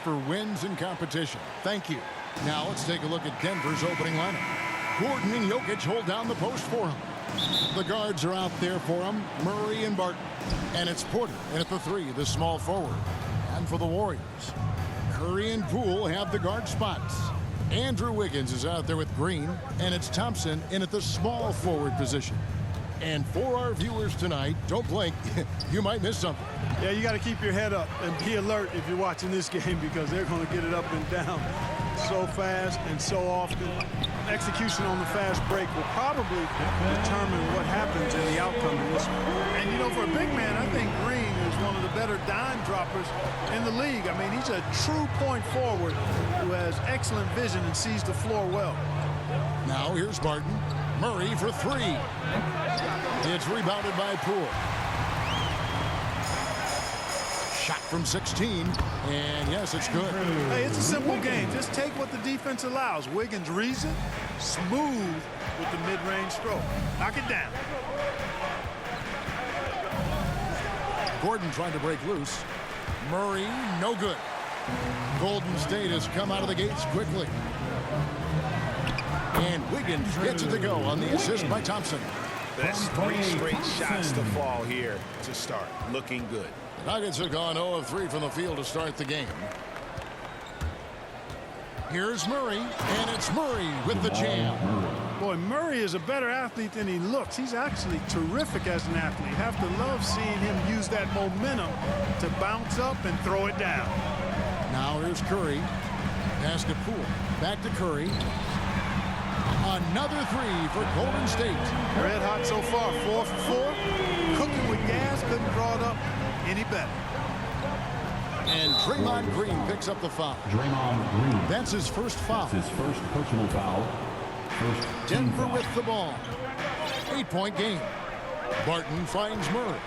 for wins and competition. Thank you. Now let's take a look at Denver's opening lineup. Gordon and Jokic hold down the post for him. The guards are out there for him, Murray and Barton. And it's Porter in at the 3, the small forward. And for the Warriors, Curry and Poole have the guard spots. Andrew Wiggins is out there with Green, and it's Thompson in at the small forward position. And for our viewers tonight, don't blink, you might miss something. Yeah, you got to keep your head up and be alert if you're watching this game, because they're going to get it up and down so fast and so often. Execution on the fast break will probably determine what happens in the outcome of this one. And, you know, for a big man, I think Green is one of the better dime droppers in the league. I mean, he's a true point forward who has excellent vision and sees the floor well. Now here's Barton. Murray for 3. It's rebounded by Poole. Shot from 16, and yes, it's good. Hey, it's a simple game. Just take what the defense allows. Wiggins reads it, smooth with the mid-range stroke. Knock it down. Gordon trying to break loose. Murray, no good. Golden State has come out of the gates quickly. And Wiggins gets it to go on the assist by Thompson. That's 3 straight shots to fall here to start. Looking good. The Nuggets have gone 0 of 3 from the field to start the game. Here's Murray, and it's Murray with the jam. Boy, Murray is a better athlete than he looks. He's actually terrific as an athlete. You have to love seeing him use that momentum to bounce up and throw it down. Now here's Curry. Pass to Poole. Back to Curry. Another 3 for Golden State. Red hot so far, 4 for 4. Cooking with gas, couldn't draw it up any better. And Draymond Green picks up the foul. Draymond Green. That's his first foul. That's his first personal foul. Denver with the ball. 8-point game. Barton finds Murray.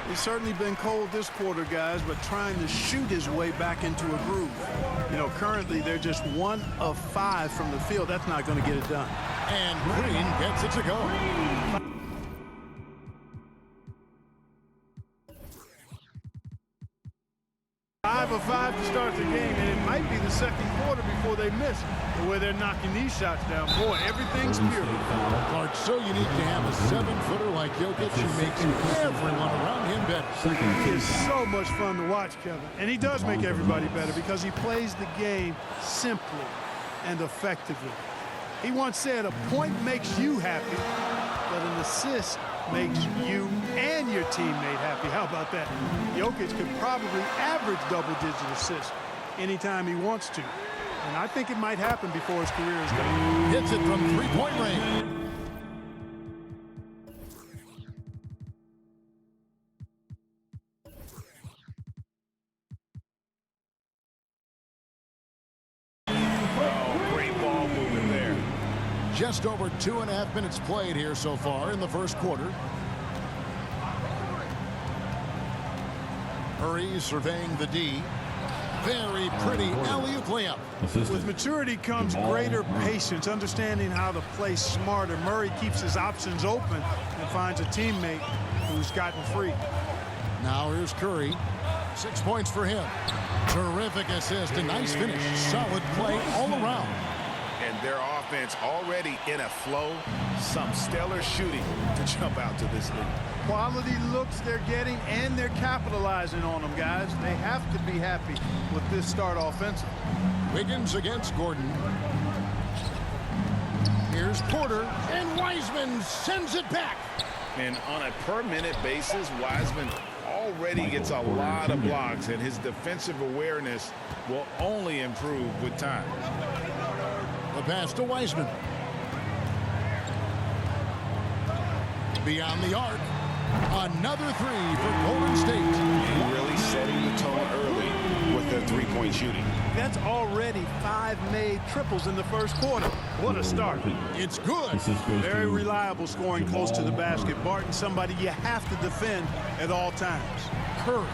He's certainly been cold this quarter, guys, but trying to shoot his way back into a groove. You know, currently they're just 1 of 5 from the field. That's not going to get it done. And Green gets it to go. Five of 5 to start the game, and it might be the second quarter before they miss the way they're knocking these shots down. Boy, everything's pure. Clark, so unique to have a 7-footer like Jokic who makes everyone around him better. He is so much fun to watch, Kevin. And he does make everybody better because he plays the game simply and effectively. He once said, a point makes you happy, but an assist makes you and your teammate happy. How about that? Jokic could probably average double-digit assists anytime he wants to. And I think it might happen before his career is done. Hits it from 3-point range. Great ball movement there. Just over 2.5 minutes played here so far in the first quarter. Murray surveying the D. Very pretty alley-oop layup. With maturity comes greater patience, understanding how to play smarter. Murray keeps his options open and finds a teammate who's gotten free. Now here's Curry. 6 points for him. Terrific assist, a nice finish. Solid play all around. And their offense already in a flow. Some stellar shooting to jump out to this lead. Quality looks they're getting, and they're capitalizing on them, guys. They have to be happy with this start offensively. Wiggins against Gordon. Here's Porter, and Wiseman sends it back. And on a per-minute basis, Wiseman already gets a lot of blocks, and his defensive awareness will only improve with time. The pass to Wiseman. Beyond the arc. Another 3 for Golden State. Really setting the tone early with their three-point shooting. That's already 5 made triples in the first quarter. What a start. It's good. Very reliable scoring close to the basket. Barton, somebody you have to defend at all times. Curry.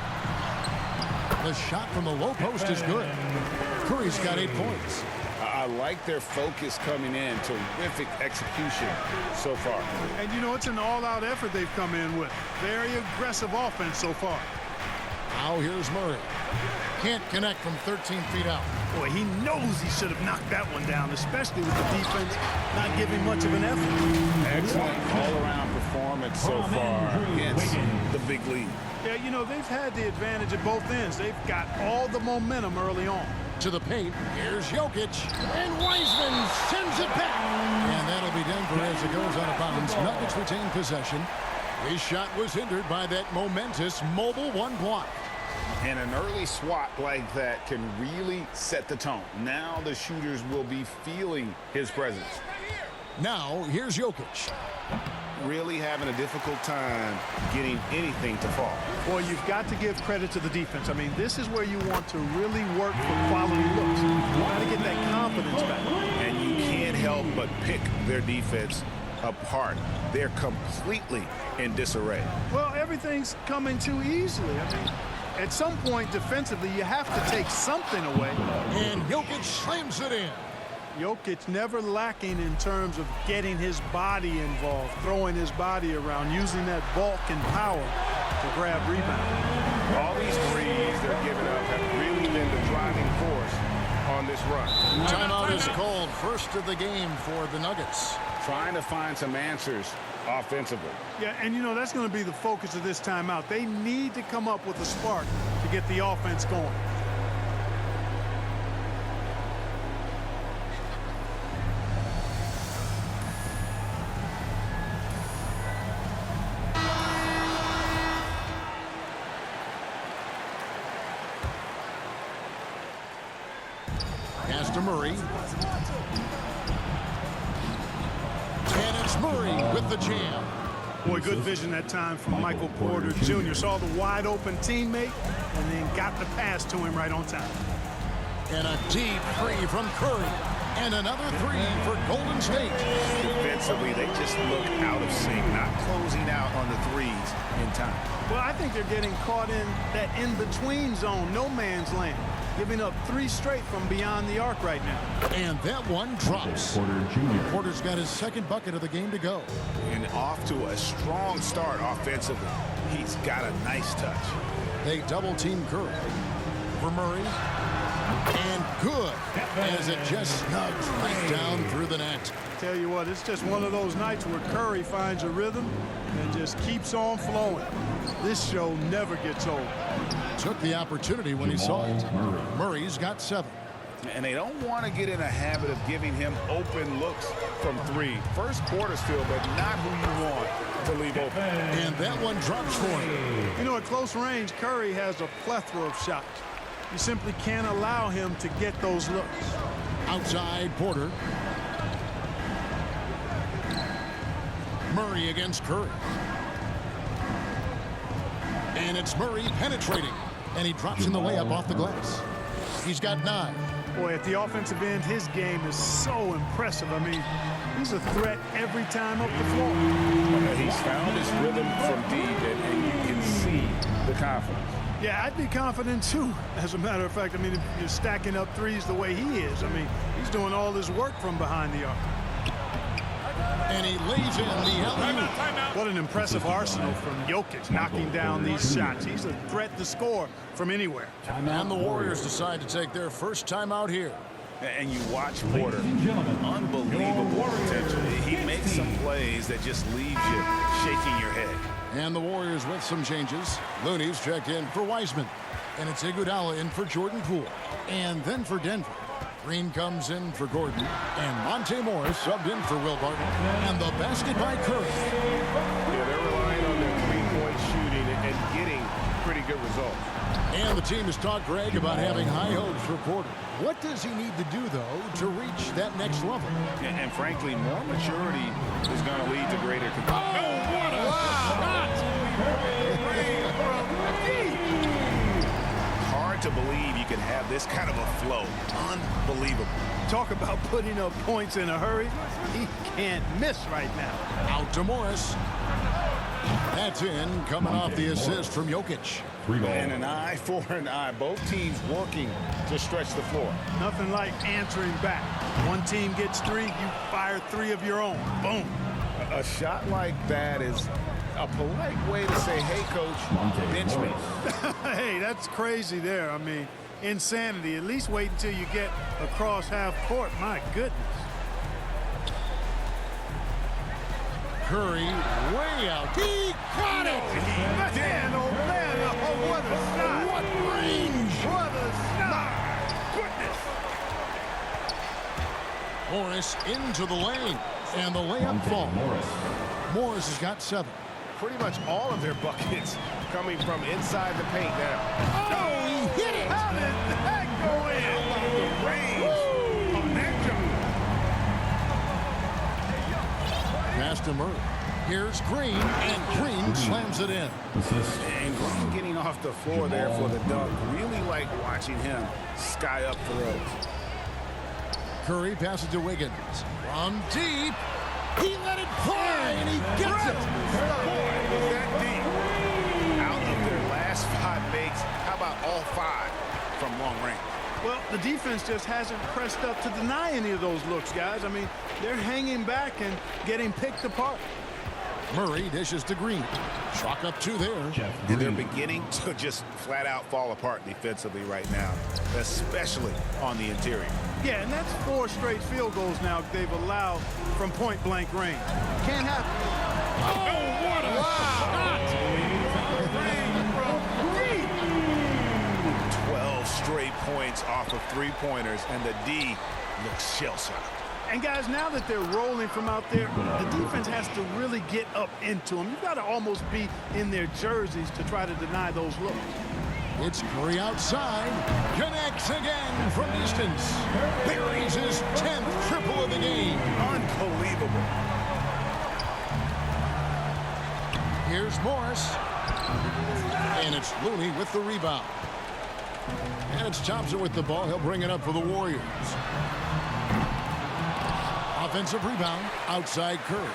The shot from the low post is good. Curry's got 8 points. I like their focus coming in. Terrific execution so far. And, you know, it's an all-out effort they've come in with. Very aggressive offense so far. Now here's Murray. Can't connect from 13 feet out. Boy, he knows he should have knocked that one down, especially with the defense not giving much of an effort. Excellent all-around performance so far against the big lead. Yeah, you know, they've had the advantage at both ends. They've got all the momentum early on. To the paint, here's Jokic, and Wiseman sends it back. And that'll be Denver as it goes out of bounds. Nuggets retain possession. His shot was hindered by that momentous mobile one block. And an early swat like that can really set the tone. Now the shooters will be feeling his presence. Now, here's Jokic. Really having a difficult time getting anything to fall. Boy, you've got to give credit to the defense. I mean, this is where you want to really work for quality looks. You've got to get that confidence back. And you can't help but pick their defense apart. They're completely in disarray. Well, everything's coming too easily. I mean, at some point defensively, you have to take something away. And Jokic slams it in. Jokic never lacking in terms of getting his body involved, throwing his body around, using that bulk and power to grab rebounds. All these threes they're giving up have really been the driving force on this run. Timeout is called. First of the game for the Nuggets. Trying to find some answers offensively. Yeah, and you know, that's going to be the focus of this timeout. They need to come up with a spark to get the offense going. Pass to Murray. And it's Murray with the jam. Boy, good vision that time from Michael Porter Jr. Saw the wide open teammate and then got the pass to him right on time. And a deep three from Curry. And another three for Golden State. Defensively, they just look out of sync, not closing out on the threes in time. Well, I think they're getting caught in that in-between zone, no man's land, giving up 3 straight from beyond the arc right now. And that one drops. Porter Jr. Porter's got his second bucket of the game to go. And off to a strong start offensively. He's got a nice touch. They double-team Curry. For Murray. And good, as it just snugs right down through the net. Tell you what, it's just one of those nights where Curry finds a rhythm and just keeps on flowing. This show never gets old. Took the opportunity when he saw it. Murray's got 7. And they don't want to get in a habit of giving him open looks from 3. First quarter still, but not who you want to leave open. And that one drops for him. You know, at close range, Curry has a plethora of shots. You simply can't allow him to get those looks. Outside Porter. Murray against Curry. And it's Murray penetrating. And he drops in the layup off the glass. He's got 9. Boy, at the offensive end, his game is so impressive. I mean, he's a threat every time up the floor. He's found his rhythm from deep, and you can see the confidence. Yeah, I'd be confident too. As a matter of fact, I mean, if you're stacking up threes the way he is, I mean, he's doing all this work from behind the arc. And he lays in the alley-oop. What an impressive arsenal from Jokic, knocking down these shots. He's a threat to score from anywhere. And the Warriors decide to take their first timeout here. And you watch Porter, unbelievable potential. He makes some plays that just leaves you shaking your head. And the Warriors with some changes. Looney's checked in for Wiseman. And it's Iguodala in for Jordan Poole. And then for Denver, Green comes in for Gordon. And Monte Morris subbed in for Will Barton. And the basket by Curry. Yeah, they're relying on their three-point shooting and getting pretty good results. And the team has talked Greg about having high hopes for Porter. What does he need to do, though, to reach that next level? And frankly, more maturity is going to lead to greater confidence. Oh, what a shot! Hard to believe you can have this kind of a flow. Unbelievable. Talk about putting up points in a hurry. He can't miss right now. Out to Morris. That's in, coming off the assist from Jokic. 3 ball. And an eye for an eye. Both teams working to stretch the floor. Nothing like answering back. One team gets 3, you fire 3 of your own. Boom. A shot like that is a polite way to say, hey, coach, bench me. Hey, that's crazy there. I mean, insanity. At least wait until you get across half court. My goodness. Curry way out. He got it! Man, oh, man. Oh, what a shot. What range! What a shot. Goodness. Morris into the lane. And the layup falls. Morris has got 7. Pretty much all of their buckets coming from inside the paint now. Oh, he hit it! How did that go in? The range on that jump. Pass to Murray. Here's Green, and Green slams it in. Assist. And Green getting off the floor there for the dunk. Really like watching him sky up throws. Curry passes to Wiggins. From deep, he let it fly, and he gets it. Boy, was that deep. Out of their last 5 makes, how about all 5 from long range? Well, the defense just hasn't pressed up to deny any of those looks, guys. I mean, they're hanging back and getting picked apart. Murray dishes to Green. Chalk up 2 there. And they're beginning to just flat out fall apart defensively right now, especially on the interior. Yeah, and that's 4 straight field goals now they've allowed from point-blank range. Can't happen. Oh, what a shot! 12 straight points off of 3-pointers, and the D looks shell-shocked. And, guys, now that they're rolling from out there, the defense has to really get up into them. You've got to almost be in their jerseys to try to deny those looks. It's Curry outside. Connects again from distance. Buries his 10th triple of the game. Unbelievable. Here's Morris. And it's Looney with the rebound. And it's Thompson with the ball. He'll bring it up for the Warriors. Offensive rebound outside Curry.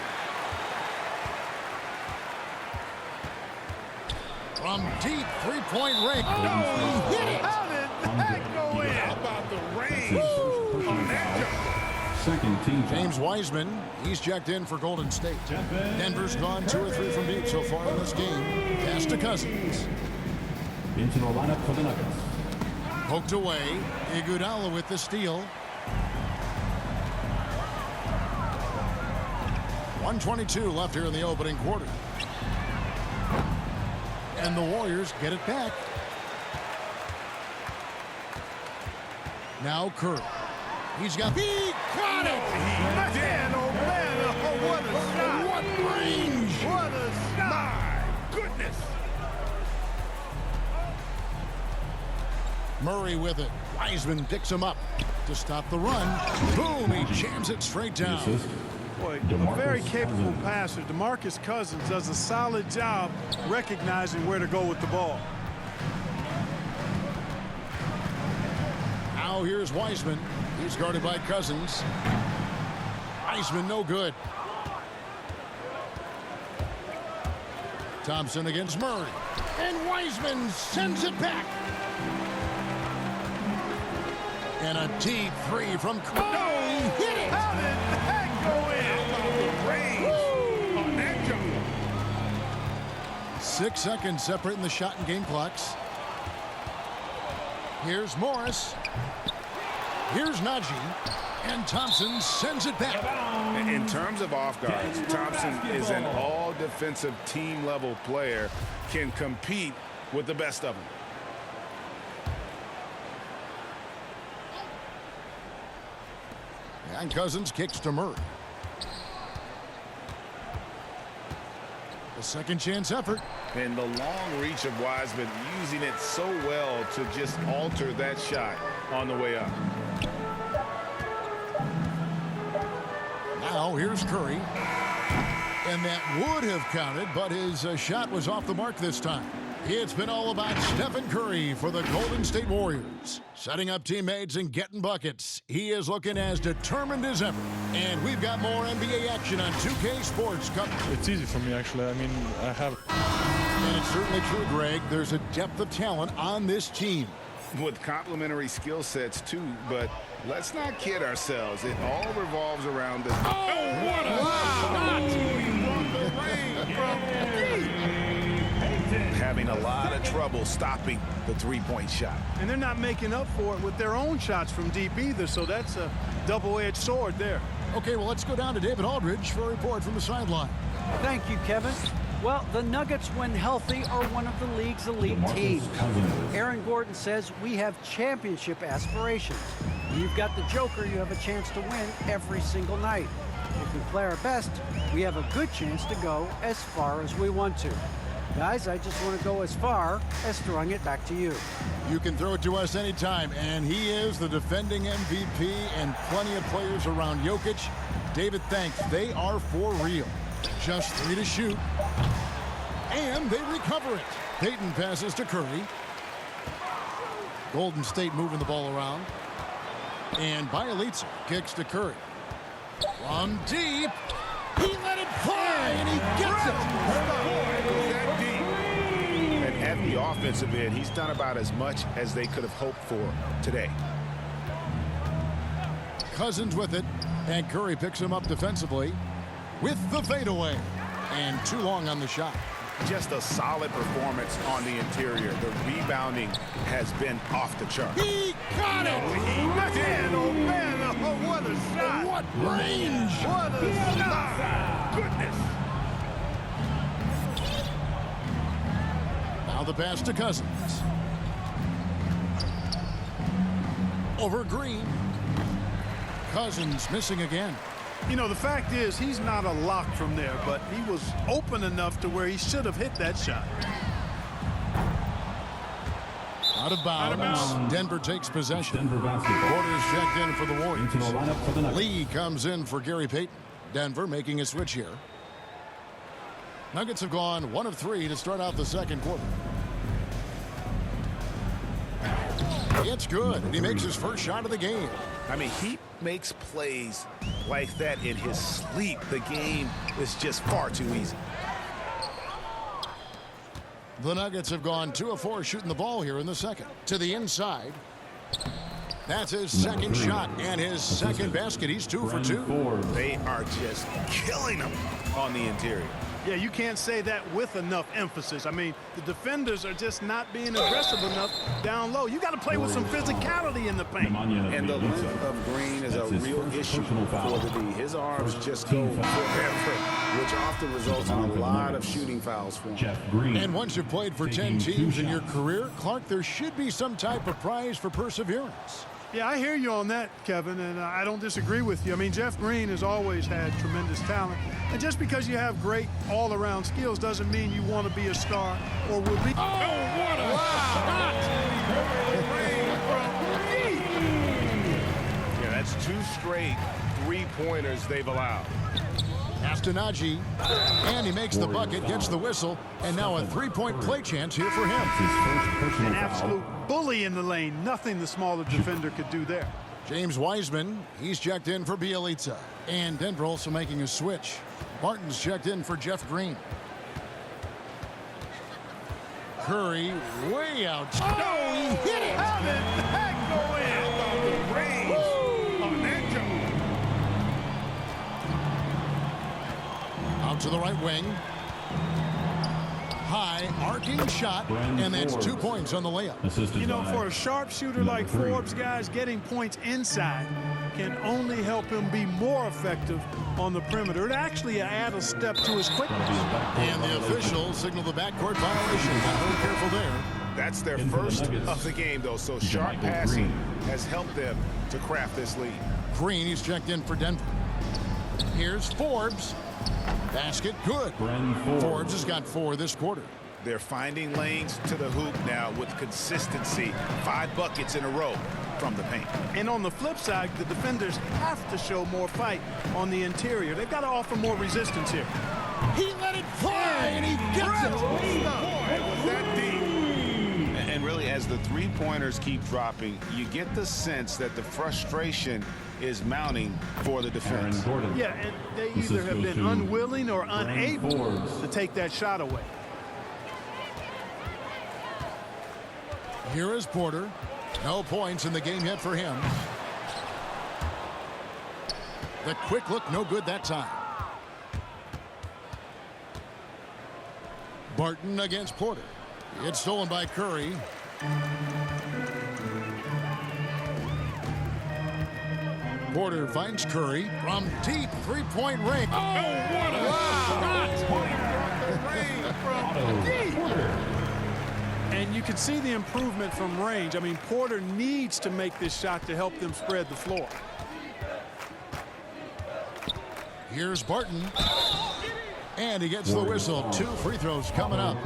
From deep 3-point range. Oh, he hit it! How did that go in? How about the range on that jump? Second team foul. James Wiseman, he's checked in for Golden State. Denver's gone 2 or 3 from deep so far in this game. Pass to Cousins. Into the lineup for the Nuggets. Poked away. Iguodala with the steal. 1:22 left here in the opening quarter. And the Warriors get it back. Now Curry. He got it! Man, oh, man, oh, what a shot. What range! What a shot. My goodness. Murray with it. Wiseman picks him up to stop the run. Boom! He jams it straight down. Assist. Boy, a very capable passer. DeMarcus Cousins does a solid job recognizing where to go with the ball. Now here's Wiseman. He's guarded by Cousins. Wiseman no good. Thompson against Murray. And Wiseman sends it back. And a deep 3 from Curry. Oh, he hit it! How did that go in? The range on that jump. 6 seconds separating the shot and game clocks. Here's Morris. Here's Najee. And Thompson sends it back. In terms of off guards, Thompson is an all-defensive team-level player, can compete with the best of them. And Cousins kicks to Murray. A second chance effort. And the long reach of Wiseman, using it so well to just alter that shot on the way up. Now here's Curry. And that would have counted, but his shot was off the mark this time. It's been all about Stephen Curry for the Golden State Warriors. Setting up teammates and getting buckets. He is looking as determined as ever. And we've got more NBA action on 2K Sports coming. It's easy for me, actually. I mean, I have... And it's certainly true, Greg. There's a depth of talent on this team. With complementary skill sets, too. But let's not kid ourselves. It all revolves around the... Oh, what a shot! He brought the rain from deep. Having a lot of trouble stopping the three-point shot. And they're not making up for it with their own shots from deep either, so that's a double-edged sword there. Okay, well, let's go down to David Aldridge for a report from the sideline. Thank you, Kevin. Well, the Nuggets, when healthy, are one of the league's elite teams. Aaron Gordon says we have championship aspirations. When you've got the Joker, you have a chance to win every single night. If we play our best, we have a good chance to go as far as we want to. Guys, I just want to go as far as throwing it back to you. You can throw it to us anytime, and he is the defending MVP and plenty of players around Jokic. David thanks. They are for real. Just 3 to shoot. And they recover it. Payton passes to Curry. Golden State moving the ball around. And Bielitsa kicks to Curry. From deep. He let it fly, and he gets it. And at the offensive end, he's done about as much as they could have hoped for today. Cousins with it, and Curry picks him up defensively with the fadeaway. And too long on the shot. Just a solid performance on the interior. The rebounding has been off the chart. He got it! Man, oh man, oh, what a shot! What range! What a shot! Goodness. Now the pass to Cousins. Over Green. Cousins missing again. You know, the fact is, he's not a lock from there, but he was open enough to where he should have hit that shot. Out of bounds. Denver takes possession. Denver basketball. Quarters checked in for the Into the Warriors. lineup for the Nuggets. Lee comes in for Gary Payton. Denver making a switch here. Nuggets have gone 1 of 3 to start out the second quarter. It's good, and he makes his first shot of the game. I mean, he makes plays like that in his sleep. The game is just far too easy. The Nuggets have gone 2 of 4 shooting the ball here in the second. To the inside. That's his second shot and his second basket. He's 2 for 2. They are just killing him on the interior. Yeah, you can't say that with enough emphasis. I mean, the defenders are just not being aggressive enough down low. You got to play with some physicality in the paint. And the length of Green is a real issue for the D. His arms just go forever, which often results in a lot of shooting fouls for him. Jeff Green. And once you've played for 10 teams in your career, Clark, there should be some type of prize for perseverance. Yeah, I hear you on that, Kevin, and I don't disagree with you. I mean, Jeff Green has always had tremendous talent. And just because you have great all-around skills doesn't mean you want to be a star or will be. Oh, what a shot! Yeah, that's 2 straight three-pointers they've allowed. Astanaji, and he makes the bucket, gets the whistle, and now a 3-point play chance here for him. His first personal An absolute foul. bully in the lane. Nothing the smaller defender could do there. James Wiseman, he's checked in for Bielitsa. And Denver also making a switch. Martin's checked in for Jeff Green. Curry way out. Oh, he hit it! How did that go in? Range on that jump. Out to the right wing. High, arcing shot, and that's 2 points on the layup. Assisted You know, by for a sharpshooter like 3. Forbes, guys, getting points inside can only help him be more effective on the perimeter. It actually add a step to his quickness. And the officials signal the backcourt violation. Got very careful there. That's their Into the first Nuggets. of the game, though, so sharp JaMychal passing Green. has helped them to craft this lead. Green, he's checked in for Denver. Here's Forbes. Basket, good. Bryn Forbes has got 4 this quarter. They're finding lanes to the hoop now with consistency. 5 buckets in a row from the paint. And on the flip side, the defenders have to show more fight on the interior. They've got to offer more resistance here. He let it fly, and he gets it. Boy, was that deep. as the three-pointers keep dropping, you get the sense that the frustration is mounting for the Aaron defense. Gordon. Yeah, and they Assist either have goes been to unwilling or Bryn unable Forbes. to take that shot away. Here is Porter. No points in the game yet for him. The quick look, no good that time. Barton against Porter. It's stolen by Curry. Porter finds Curry from deep three-point range. Oh, what a And you can see the improvement from range. I mean, Porter needs to make this shot to help them spread the floor. Here's Barton. And he gets the whistle. 2 free throws coming up.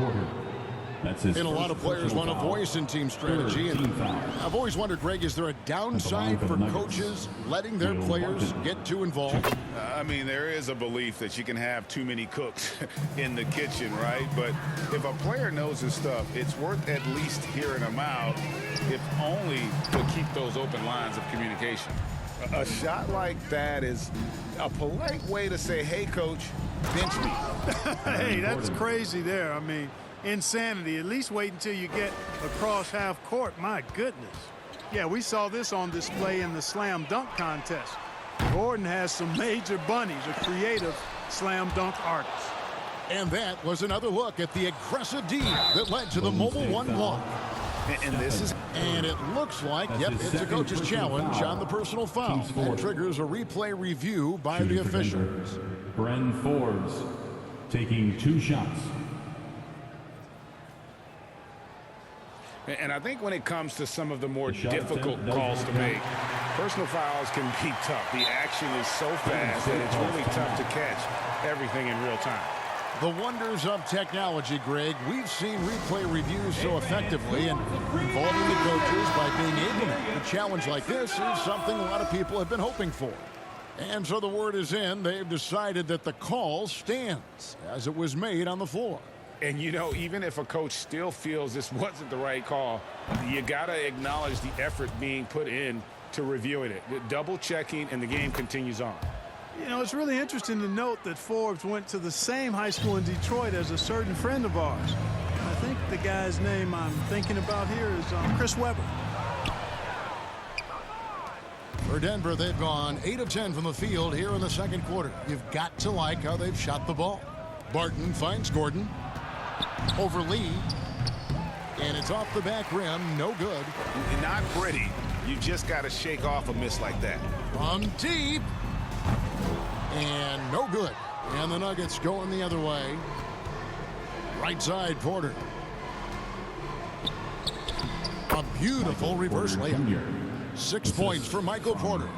That's his And a lot of first players want a personal voice in team strategy. Third And team foul. I've always wondered, Greg, is there a downside for coaches letting their players get too involved? I mean, there is a belief that you can have too many cooks in the kitchen, right? But if a player knows his stuff, it's worth at least hearing them out, if only to keep those open lines of communication. A shot like that is a polite way to say, hey, coach, bench me. Hey, that's crazy there. I mean, insanity. At least wait until you get across half court. My goodness. Yeah, we saw this on display in the slam dunk contest. Gordon has some major bunnies, a creative slam dunk artist. And that was another look at the aggressive D that led to the mobile 1 block. And this is... And it looks like, That's yep, his it's a second coach's personal challenge foul. on the personal foul. Team's That fourth. triggers a replay review by Shooting the for Denver, officials. Bryn Forbes taking 2 shots. And I think when it comes to some of the more The shot difficult attempt calls doesn't to count. make, personal fouls can be tough. The action is so fast that it's really tough to catch everything in real time. The wonders of technology, Greg. We've seen replay reviews so effectively, and involving the coaches by being able to make a challenge like this is something a lot of people have been hoping for. And so the word is in. They've decided that the call stands as it was made on the floor. And, you know, even if a coach still feels this wasn't the right call, you got to acknowledge the effort being put in to reviewing it. Double checking, and the game continues on. You know, it's really interesting to note that Forbes went to the same high school in Detroit as a certain friend of ours. I think the guy's name I'm thinking about here is Chris Webber. For Denver, they've gone 8 of 10 from the field here in the second quarter. You've got to like how they've shot the ball. Barton finds Gordon. Over Lee. And it's off the back rim. No good. Not pretty. You just got to shake off a miss like that. From deep. And no good. And the Nuggets going the other way. Right side, Porter. A beautiful reverse layup. 6 points for Michael Porter.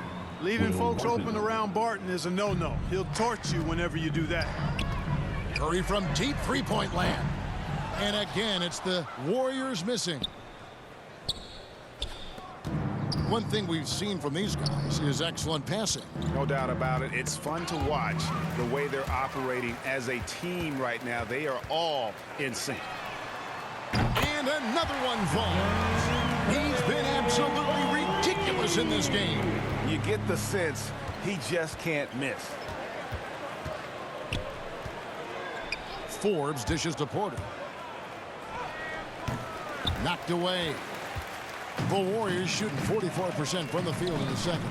Leaving folks open around Barton is a no-no. He'll torch you whenever you do that. Curry from deep three-point land. And again, it's the Warriors missing. One thing we've seen from these guys is excellent passing. No doubt about it. It's fun to watch the way they're operating as a team right now. They are all in sync. And another one falls. He's been absolutely ridiculous in this game. You get the sense he just can't miss. Forbes dishes to Porter. Knocked away. The Warriors shooting 44% from the field in the second.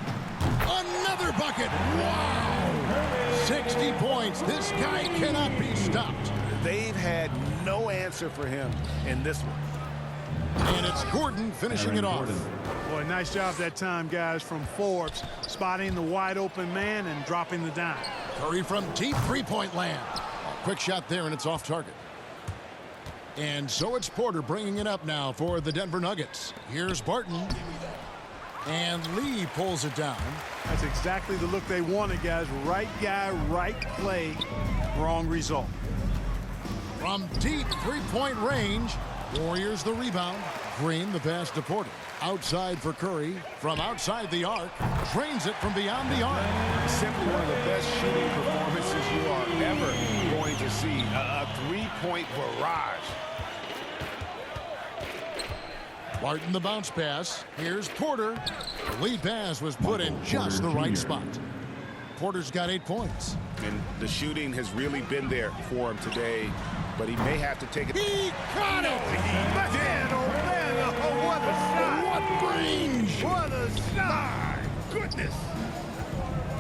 Another bucket. Wow. 60 points. This guy cannot be stopped. They've had no answer for him in this one. And it's Gordon finishing it off. Boy, nice job that time, guys, from Forbes, spotting the wide open man and dropping the dime. Curry from deep three-point land. A quick shot there, and it's off target. And so it's Porter bringing it up now for the Denver Nuggets. Here's Barton. And Lee pulls it down. That's exactly the look they wanted, guys. Right guy, right play, wrong result. From deep three-point range, Warriors the rebound. Green the pass to Porter. Outside for Curry. From outside the arc. Drains it from beyond the arc. Simply one of the best shooting performances you are ever going to see. A three-point barrage. Barton the bounce pass. Here's Porter. The lead pass was put in just the right spot. Porter's got 8 points. And the shooting has really been there for him today, but he may have to take it. He got it! Man, oh man, oh, what a shot! What range! What a shot! Goodness!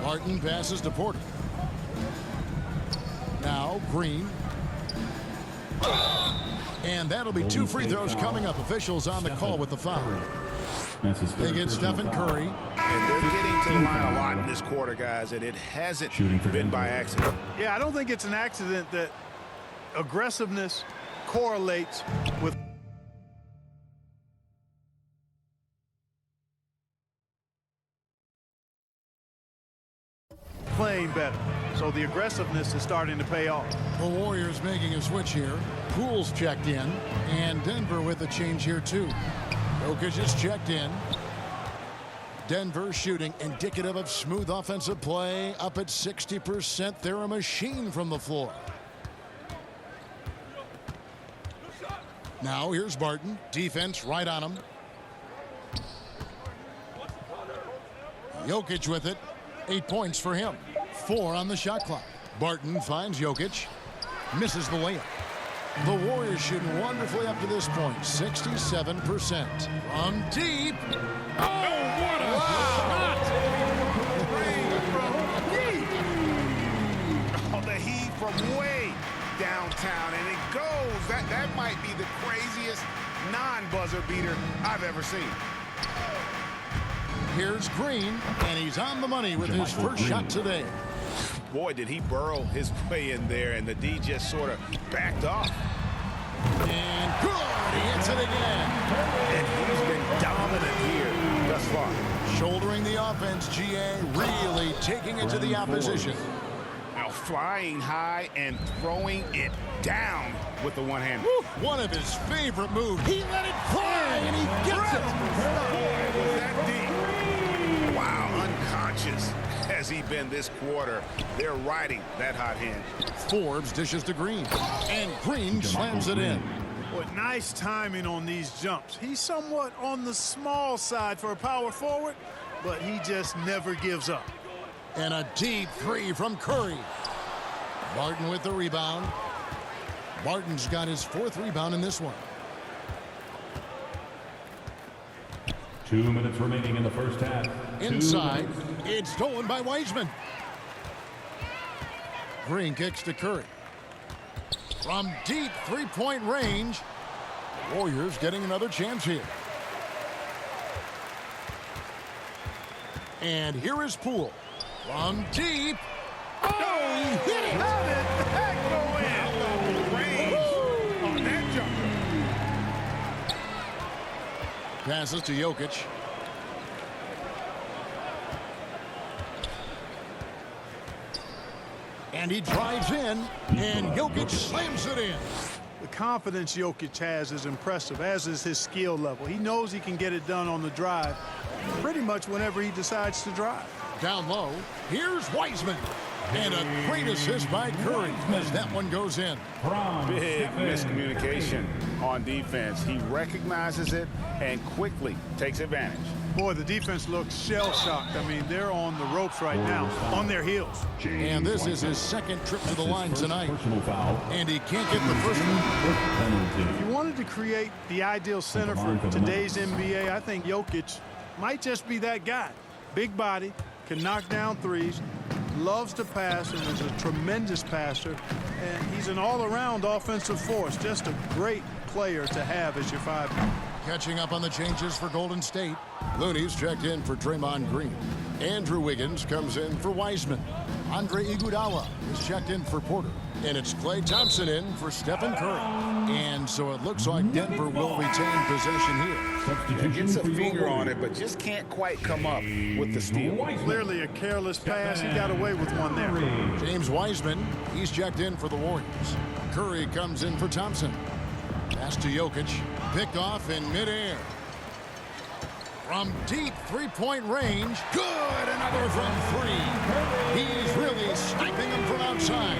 Barton passes to Porter. Now Green. And that'll be 2 free throws coming up. Officials on the call with the foul. They get Stephen Curry. And they're getting to the line a lot in this quarter, guys, and it hasn't been by accident. Yeah, I don't think it's an accident that aggressiveness correlates with playing better. So the aggressiveness is starting to pay off. The Warriors making a switch here. Poole's checked in, and Denver with a change here too. Jokic is checked in. Denver shooting indicative of smooth offensive play, up at 60%. They're a machine from the floor. Now here's Barton. Defense right on him. Jokic with it. 8 points for him. 4 on the shot clock. Barton finds Jokic. Misses the layup. The Warriors shooting wonderfully up to this point. 67%. From deep. Oh, what a shot! Oh, the heat from way downtown, and it goes. That might be the craziest non-buzzer beater I've ever seen. Here's Green, and he's on the money with his first shot today. Boy, did he burrow his way in there, and the D just sort of backed off. And good, he hits it again. And he's been dominant here thus far. Shouldering the offense, GA really taking it to the opposition. Now flying high and throwing it down with the one hand. One of his favorite moves. He let it fly, and he gets it. Boy, was that deep. Wow, unconscious has he been this quarter. They're riding that hot hand. Forbes dishes to Green, and Green slams it in. Boy, nice timing on these jumps. He's somewhat on the small side for a power forward, but he just never gives up. And a deep three from Curry. Barton with the rebound. Barton's got his 4th rebound in this one. 2 minutes remaining in the first half. Inside, it's stolen by Wiseman. Green kicks to Curry. From deep 3-point range, the Warriors getting another chance here. And here is Poole. From deep. Oh, he hit it! How did that go in? How about the range on that jumper? Passes to Jokic. And he drives in, and Jokic slams it in. The confidence Jokic has is impressive, as is his skill level. He knows he can get it done on the drive pretty much whenever he decides to drive. Down low, here's Wiseman. And a great assist by Curry as that one goes in. Big miscommunication on defense. He recognizes it and quickly takes advantage. Boy, the defense looks shell-shocked. I mean, they're on the ropes right now, on their heels. And this is his 2nd trip to the line tonight. And he can't get the first one. If you wanted to create the ideal center for today's NBA, I think Jokic might just be that guy. Big body, can knock down threes, loves to pass, and is a tremendous passer. And he's an all-around offensive force. Just a great player to have as your 5-man. Catching up on the changes for Golden State. Looney's checked in for Draymond Green. Andrew Wiggins comes in for Wiseman. Andre Iguodala is checked in for Porter. And it's Klay Thompson in for Stephen Curry. And so it looks like Denver will retain possession here. Gets a finger on it, but just can't quite come up with the steal. Clearly a careless pass. He got away with one there. James Wiseman, he's checked in for the Warriors. Curry comes in for Thompson. Pass to Jokic. Picked off in midair. From deep 3-point range. Good! Another from 3. He's really sniping them from outside.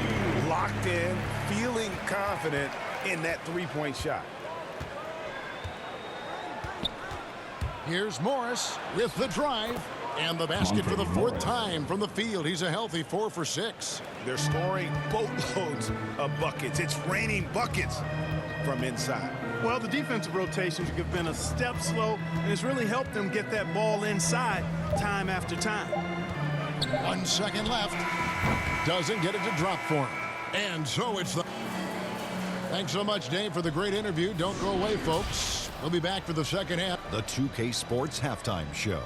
Locked in, feeling confident in that 3-point shot. Here's Morris with the drive. And the basket for the fourth time from the field. He's a healthy 4 for 6. They're scoring boatloads of buckets. It's raining buckets from inside. Well, the defensive rotations have been a step slow, and it's really helped them get that ball inside time after time. 1 second left. Doesn't get it to drop for him. And so it's the... Thanks so much, Dave, for the great interview. Don't go away, folks. We'll be back for the second half. The 2K Sports Halftime Show.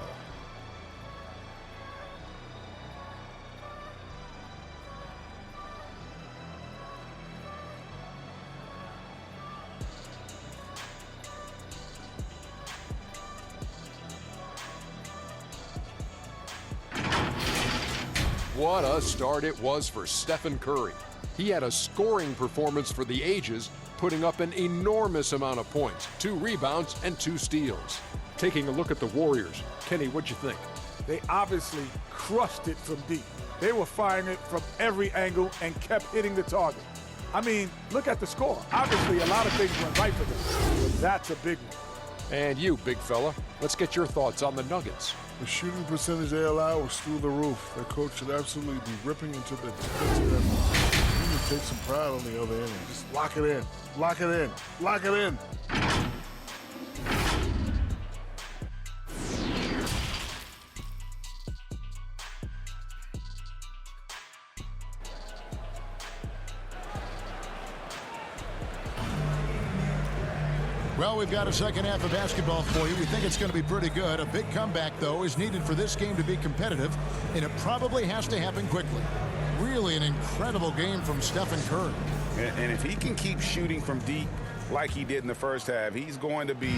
What a start it was for Stephen Curry. He had a scoring performance for the ages, putting up an enormous amount of points, 2 rebounds and 2 steals. Taking a look at the Warriors, Kenny, what'd you think? They obviously crushed it from deep. They were firing it from every angle and kept hitting the target. I mean, look at the score. Obviously, a lot of things went right for them, but that's a big one. And you, big fella, let's get your thoughts on the Nuggets. The shooting percentage they allow was through the roof. Their coach should absolutely be ripping into the defensive end. You need to take some pride on the other end and just lock it in. Lock it in. Lock it in. Well, we've got a second half of basketball for you. We think it's going to be pretty good. A big comeback, though, is needed for this game to be competitive, and it probably has to happen quickly. Really an incredible game from Stephen Curry. And if he can keep shooting from deep like he did in the first half, he's going to be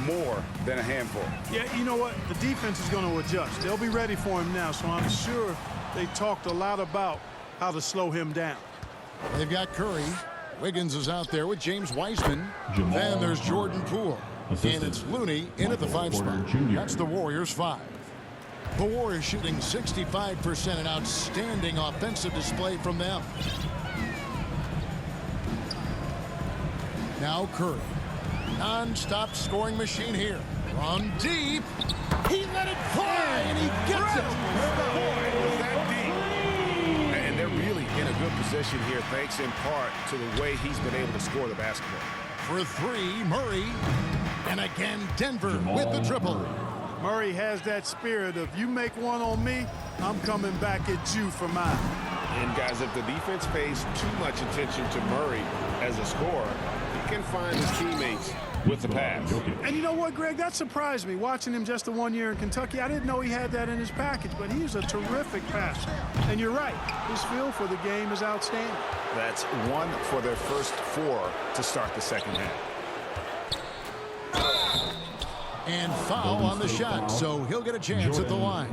more than a handful. Yeah, you know what? The defense is going to adjust. They'll be ready for him now, so I'm sure they talked a lot about how to slow him down. They've got Curry. Wiggins is out there with James Wiseman. Then there's Jordan Poole. And it's Looney in at the 5 spot. That's the Warriors 5. The Warriors shooting 65%, an outstanding offensive display from them. Now Curry. Non-stop scoring machine here. From deep. He let it fly, and he gets it. Boy, was that deep. And they're really in a good position here, thanks in part to the way he's been able to score the basketball. For 3, Murray. And again, Denver with the triple. Murray has that spirit of, you make one on me, I'm coming back at you for mine. And guys, if the defense pays too much attention to Murray as a scorer, he can find his teammates with the pass. And you know what, Greg? That surprised me. Watching him just the 1 year in Kentucky, I didn't know he had that in his package, but he's a terrific passer. And you're right, his feel for the game is outstanding. That's 1 for their first 4 to start the second half. And foul on the shot, so he'll get a chance at the line.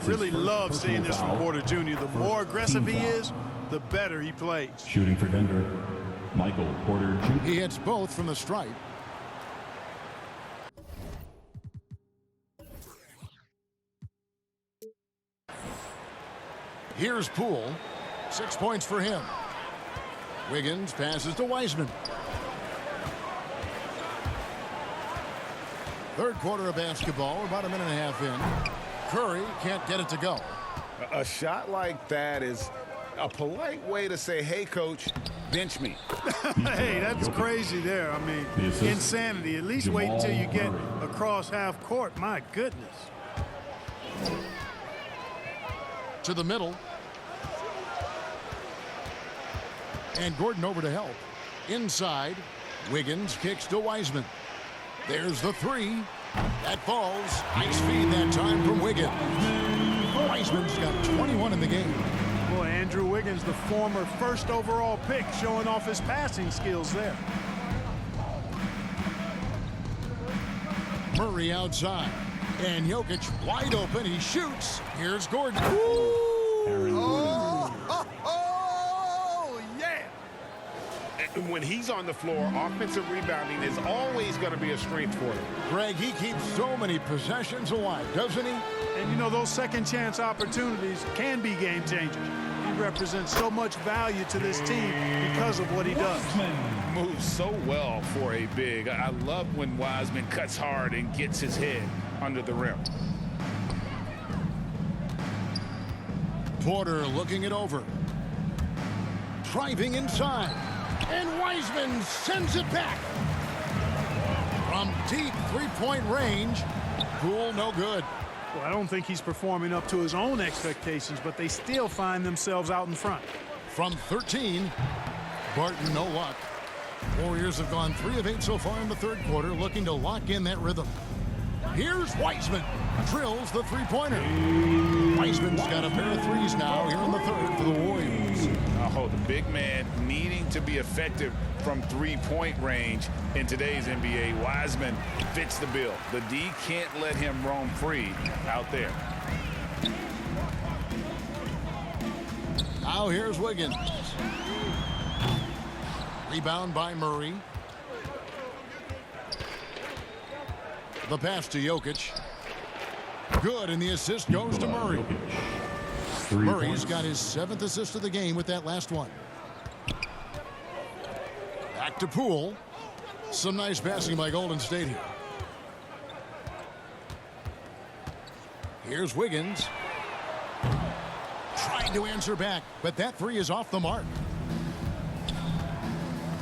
Really love seeing this from Porter Jr. The more aggressive he is, the better he plays. Shooting for Denver, Michael Porter Jr. He hits both from the stripe. Here's Poole. 6 points for him. Wiggins passes to Wiseman. Third quarter of basketball. We're about a minute and a half in. Curry can't get it to go. A shot like that is a polite way to say, hey, coach, bench me. Hey, that's crazy there. I mean, insanity. At least wait until you get across half court. My goodness. To the middle. And Gordon over to help. Inside, Wiggins kicks to Wiseman. There's the 3. That falls. Nice feed that time from Wiggins. Wiseman's got 21 in the game. Boy, Andrew Wiggins, the former first overall pick, showing off his passing skills there. Murray outside. And Jokic wide open. He shoots. Here's Gordon. Oh, yeah. And when he's on the floor, offensive rebounding is always going to be a strength for him. Greg, he keeps so many possessions alive, doesn't he? And you know, those second chance opportunities can be game changers. He represents so much value to this team because of what he does. moves so well for a big. I love when Wiseman cuts hard and gets his head under the rim. Porter looking it over. Driving inside. And Wiseman sends it back. From deep three-point range. Poole no good. Well, I don't think he's performing up to his own expectations, but they still find themselves out in front. From 13, Barton no luck. Warriors have gone 3 of 8 so far in the third quarter, looking to lock in that rhythm. Here's Wiseman. Drills the three-pointer. Wiseman's got a pair of threes now here in the third for the Warriors. Oh, the big man needing to be effective from three-point range in today's NBA. Wiseman fits the bill. The D can't let him roam free out there. Now here's Wiggins. Rebound by Murray. The pass to Jokic. Good, and the assist goes to Murray. Murray's got his 7th assist of the game with that last one. Back to Poole. Some nice passing by Golden State here. Here's Wiggins. Trying to answer back, but that three is off the mark.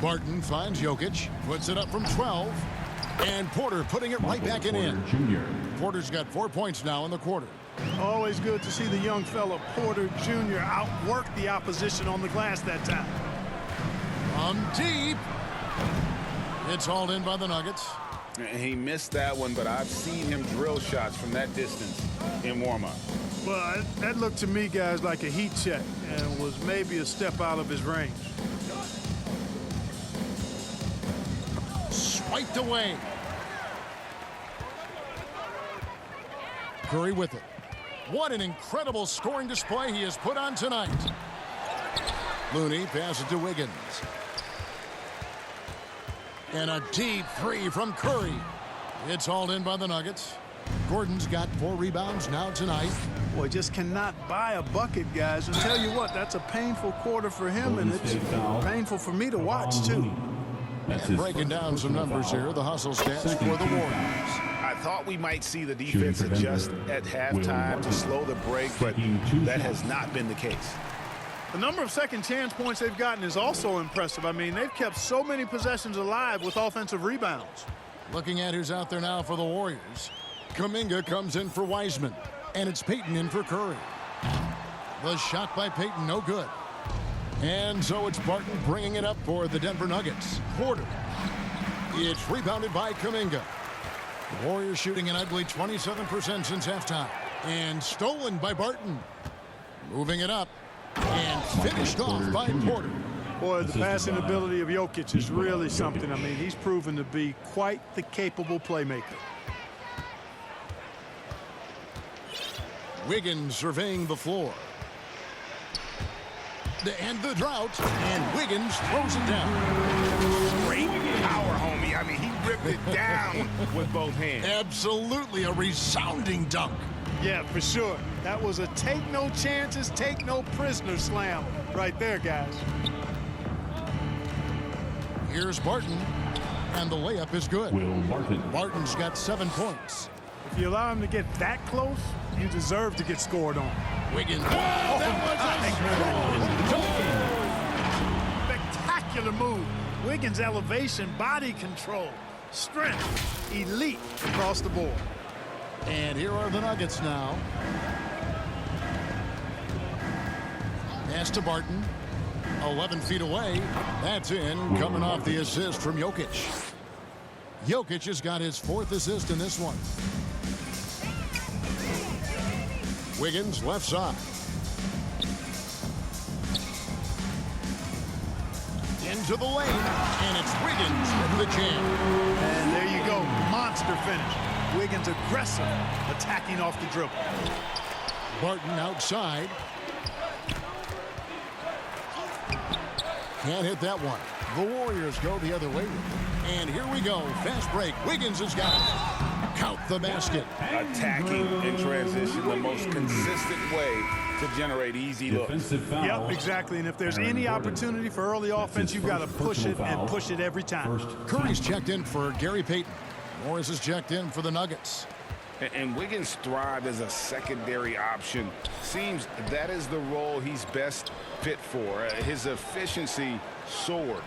Barton finds Jokic, puts it up from 12, and Porter putting it right back in. Porter's got 4 points now in the quarter. Always good to see the young fella Porter Jr. outwork the opposition on the glass that time. From deep. It's hauled in by the Nuggets. He missed that one, but I've seen him drill shots from that distance in warm-up. Well, that looked to me, guys, like a heat check and was maybe a step out of his range. Swiped away. Curry with it. What an incredible scoring display he has put on tonight. Looney passes to Wiggins. And a deep three from Curry. It's hauled in by the Nuggets. Gordon's got 4 rebounds now tonight. Boy, just cannot buy a bucket, guys. And tell you what, that's a painful quarter for him, and it's painful for me to watch, too. And breaking down some numbers here, the hustle stats for the Warriors. I thought we might see the defense adjust at halftime to slow the break, but that has not been the case. The number of second chance points they've gotten is also impressive. I mean, they've kept so many possessions alive with offensive rebounds. Looking at who's out there now for the Warriors. Kuminga comes in for Wiseman, and it's Payton in for Curry. The shot by Payton, no good. And so it's Barton bringing it up for the Denver Nuggets. Porter. It's rebounded by Kuminga. The Warriors shooting an ugly 27% since halftime. And stolen by Barton. Moving it up. And finished off by Porter. Boy, the passing ability of Jokic is really something. I mean, he's proven to be quite the capable playmaker. Wiggins surveying the floor. To end the drought, and Wiggins throws it down. Great power, homie. I mean, he ripped it down with both hands. Absolutely a resounding dunk. Yeah, for sure. That was a take no chances, take no prisoner slam right there, guys. Here's Barton, and the layup is good. Barton. Barton's got 7 points. If you allow him to get that close, you deserve to get scored on. Wiggins. Spectacular move. Wiggins' elevation, body control, strength, elite across the board. And here are the Nuggets now. Pass to Barton. 11 feet away. That's in, coming off the assist from Jokic. Jokic has got his 4th assist in this one. Wiggins left side. Into the lane, and it's Wiggins with the jam. And there you go, monster finish. Wiggins aggressive, attacking off the dribble. Barton outside. Can't hit that one. The Warriors go the other way with it. And here we go. Fast break. Wiggins has got it. Count the basket. Attacking in transition, the most consistent way to generate easy looks. Defensive foul. Yep, exactly. And if there's Aaron any Gordon. opportunity for early offense, you've got to push it and push it every time. Curry's checked in for Gary Payton. Morris is checked in for the Nuggets. And Wiggins thrived as a secondary option. Seems that is the role he's best fit for. His efficiency soared.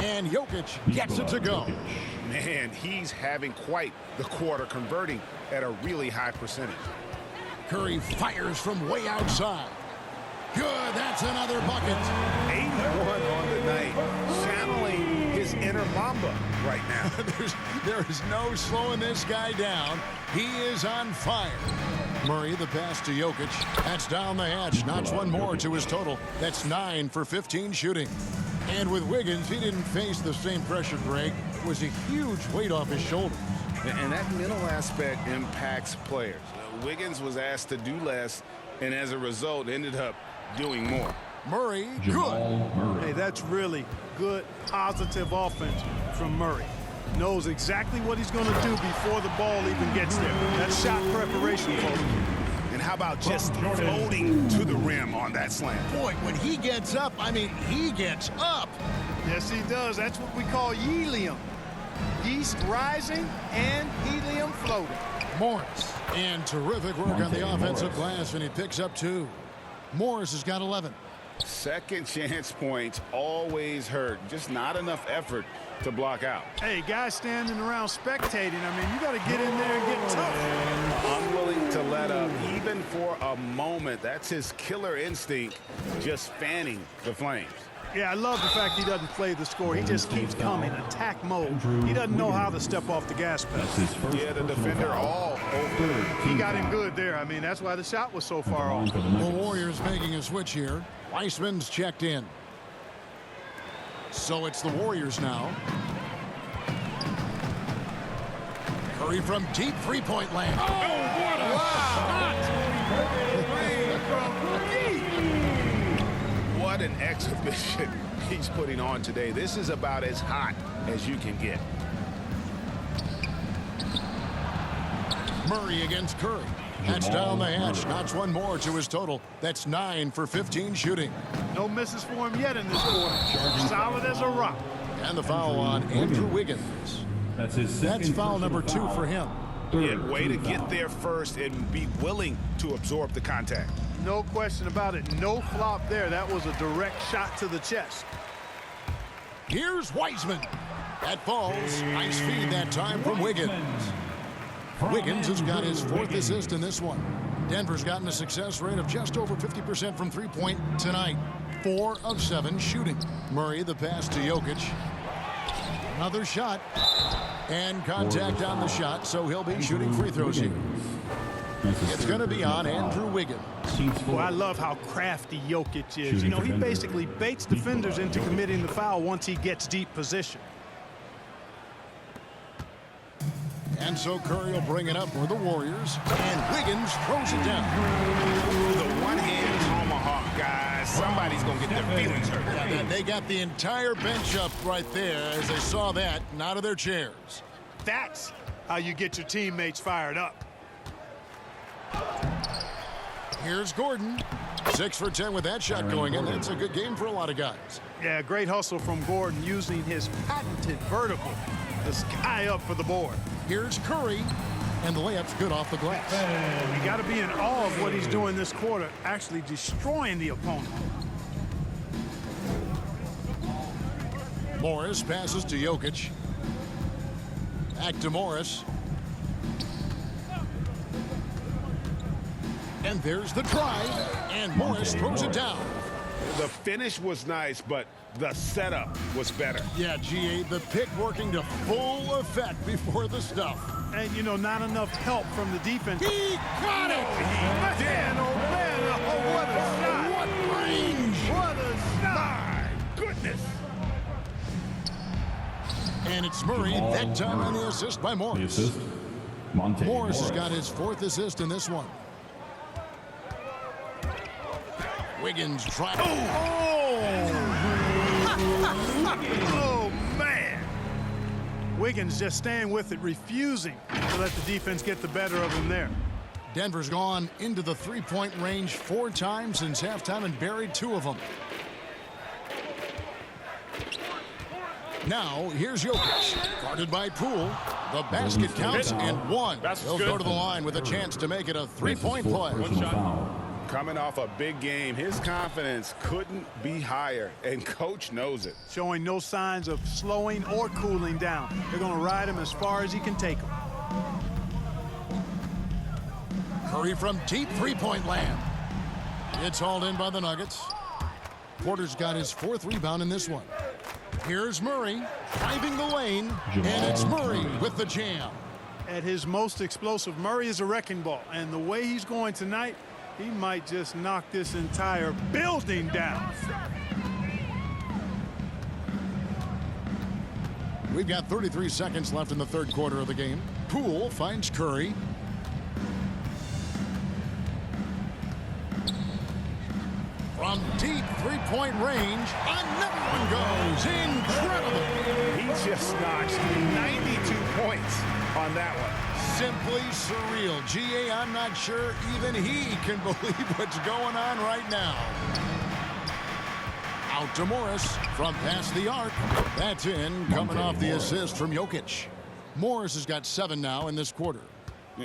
And Jokic gets it to go. Man, he's having quite the quarter, converting at a really high percentage. Curry fires from way outside. Good, that's another bucket. 81 on the night, channeling his inner Mamba right now. There is no slowing this guy down. He is on fire. Murray, the pass to Jokic. That's down the hatch. Knocks one more to his total. That's 9 for 15 shooting. And with Wiggins, he didn't face the same pressure, Greg. It was a huge weight off his shoulders. And that mental aspect impacts players. Wiggins was asked to do less, and as a result, ended up doing more. Murray, Jamal good. Murray. Hey, that's really good, positive offense from Murray. Knows exactly what he's going to do before the ball even gets there. That's shot preparation, folks. And how about just floating to the rim on that slam? Boy, when he gets up, I mean, he gets up. Yes, he does. That's what we call helium. Yeast rising and helium floating. Morris. And terrific work on the offensive glass, and he picks up 2. Morris has got 11. Second chance points always hurt. Just not enough effort to block out. Hey, guys standing around spectating, I mean, you got to get in there and get tough. Unwilling to let up, even for a moment. That's his killer instinct, just fanning the flames. Yeah, I love the fact he doesn't play the score. He just keeps coming, attack mode. He doesn't know how to step off the gas pedal. Yeah, the defender all over. He got him good there. I mean, that's why the shot was so far off. The Warriors making a switch here. Weissman's checked in. So it's the Warriors now. Curry from deep three-point land. Oh, what a shot! What an exhibition he's putting on today. This is about as hot as you can get. Murray against Curry. That's down the hatch. Knocks one more to his total. That's 9 for 15 shooting. No misses for him yet in this quarter. Solid as a rock. And the foul on Andrew Wiggins. That's foul number 2 for him. Yeah, way to get there first and be willing to absorb the contact. No question about it. No flop there. That was a direct shot to the chest. Here's Wiseman. That falls. Nice feed that time from Wiggins. Wiggins has got his 4th assist in this one. Denver's gotten a success rate of just over 50% from three-point tonight. 4 of 7 shooting. Murray, the pass to Jokic. Another shot. And contact on the shot, so he'll be shooting free throws here. It's going to be on Andrew Wiggins. Boy, I love how crafty Jokic is. You know, he basically baits defenders into committing the foul once he gets deep position. And so Curry will bring it up for the Warriors. And Wiggins throws it down. The one-hand tomahawk, guys. Somebody's going to get their feelings hurt. Yeah, they got the entire bench up right there as they saw that and out of their chairs. That's how you get your teammates fired up. Here's Gordon. 6 for 10 with that shot going in. That's a good game for a lot of guys. Yeah, great hustle from Gordon using his patented vertical to sky up for the board. Here's Curry. And the layup's good off the glass. You got to be in awe of what he's doing this quarter, actually destroying the opponent. Morris passes to Jokic. Back to Morris. And there's the drive. And Morris throws it down. The finish was nice, but the setup was better. Yeah, GA, the pick working to full effect before the stuff. And, you know, not enough help from the defense. He got it! He did! Oh, man! Oh, what a shot! What range! What a shot! My goodness! And it's Murray, that time on the assist by Morris. Morris has got his 4th assist in this one. Wiggins trying. Oh, man! Wiggins just staying with it, refusing to let the defense get the better of him there. Denver's gone into the three-point range 4 times since halftime and buried 2 of them. Now, here's Jokic, guarded by Poole. The basket counts and 1. He'll go to the line with a chance to make it a 3-point play. Coming off a big game, his confidence couldn't be higher, and coach knows it. Showing no signs of slowing or cooling down. They're going to ride him as far as he can take him. Curry from deep three-point land. It's hauled in by the Nuggets. Porter's got his 4th rebound in this one. Here's Murray driving the lane, and it's Murray with the jam. At his most explosive, Murray is a wrecking ball, and the way he's going tonight, he might just knock this entire building down. We've got 33 seconds left in the 3rd quarter of the game. Poole finds Curry. From deep three-point range, another one goes. Incredible. He just notched 92 points on that one. Simply surreal. G.A., I'm not sure even he can believe what's going on right now. Out to Morris from past the arc. That's in, coming off the assist from Jokic. Morris has got 7 now in this quarter.